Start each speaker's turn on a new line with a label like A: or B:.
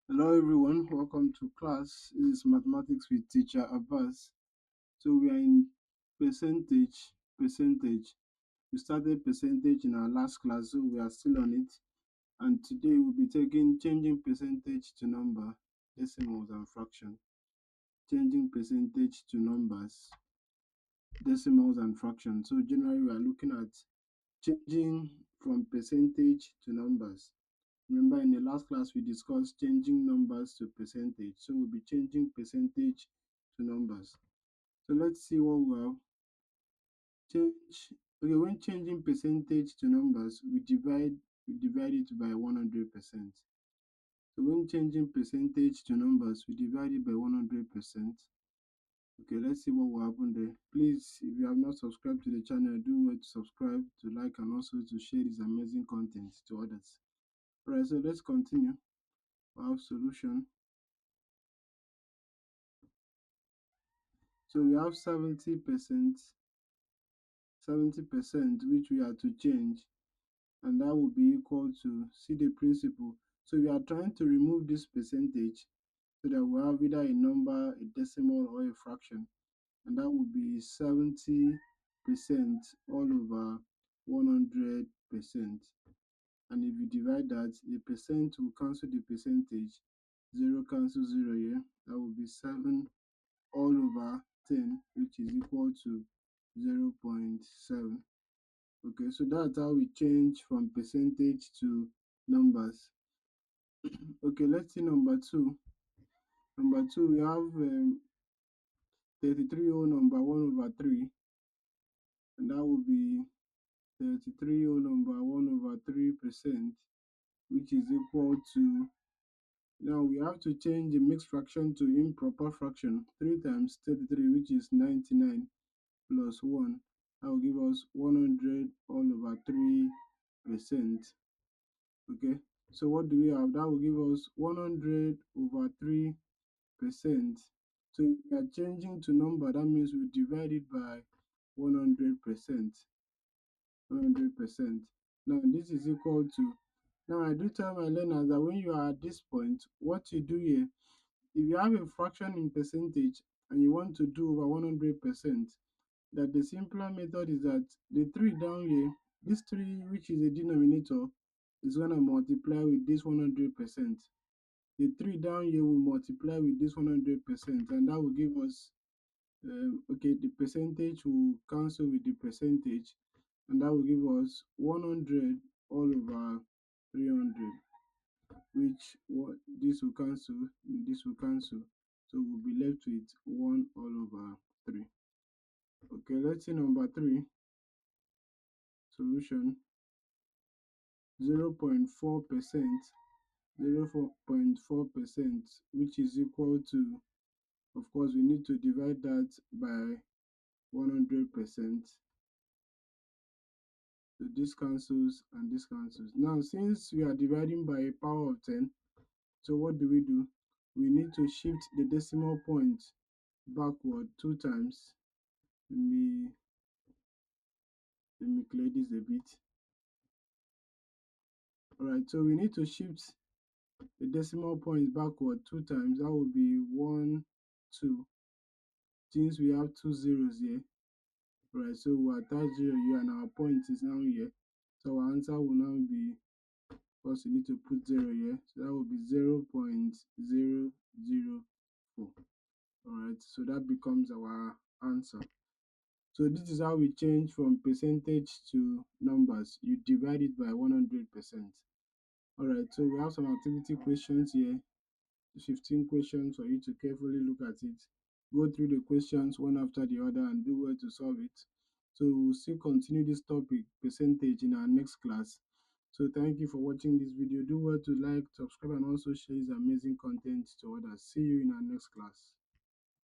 A: Hello everyone, welcome to class. This is mathematics with teacher Abbas. So we are in percentage. We started percentage in our last class, so we are still on it. And today we'll be taking changing percentage to number, decimals and fraction. Changing percentage to numbers, decimals and fraction. So generally we are looking at changing from percentage to numbers. Remember in the last class we discussed changing numbers to percentage. So we'll be changing percentage to numbers. So let's see what we have. Change okay, when changing percentage to numbers, we divide it by 100%. So when changing percentage to numbers, we divide it by 100%. Okay, let's see what will happen there. Please, if you have not subscribed to the channel, do well to subscribe, to like, and also to share this amazing content to others. Alright, so let's continue. We have solution. So we have 70% which we are to change, and that will be equal to, see the principle. So we are trying to remove this percentage so that we have either a number, a decimal, or a fraction, and that will be 70% all over 100%. And if you divide that, the percent will cancel the percentage, 0 cancel 0 here, that will be 7 all over 10, which is equal to 0.7. Okay, so that's how we change from percentage to numbers. Okay, let's see number two. Number two, we have 33 whole number 1 over 3, and that will be 33 whole number 1 over 3%, which is equal to, now we have to change the mixed fraction to improper fraction. 3 times 33, which is 99, plus 1, that will give us 100 all over 3%. Okay, so what do we have? That will give us 100 over 3%. So if we are changing to number, that means we divide it by 100%. 100%. Now this is equal to, now I do tell my learners that when you are at this point, what you do here, if you have a fraction in percentage and you want to do over 100%, that the simpler method is that the 3 down here, this 3 which is a denominator, is going to multiply with this 100%. The 3 down here will multiply with this 100%, and that will give us, okay, the percentage will cancel with the percentage, and that will give us 100 all over 300, which what this will cancel, this will cancel. So we'll be left with 1 all over 3. Okay, let's see number 3. Solution. 0.4%, 0.4%, which is equal to, of course, we need to divide that by 100%. So this cancels and this cancels. Now, since we are dividing by a power of 10, so what do? We need to shift the decimal point backward 2 times. Let me clear this a bit. All right, so we need to shift the decimal point backward 2 times. That will be 1, 2. Since we have 2 zeros here, right? So we'll attach 0 here, and our point is now here. So our answer will now be, first we need to put 0 here. So that will be 0.004. Alright, so that becomes our answer. So this is how we change from percentage to numbers. You divide it by 100%. Alright, so we have some activity questions here. 15 questions for you to carefully look at it. Go through the questions one after the other and do well to solve it. So we'll still continue this topic, percentage, in our next class. So thank you for watching this video. Do well to like, subscribe, and also share this amazing content to others. See you in our next class.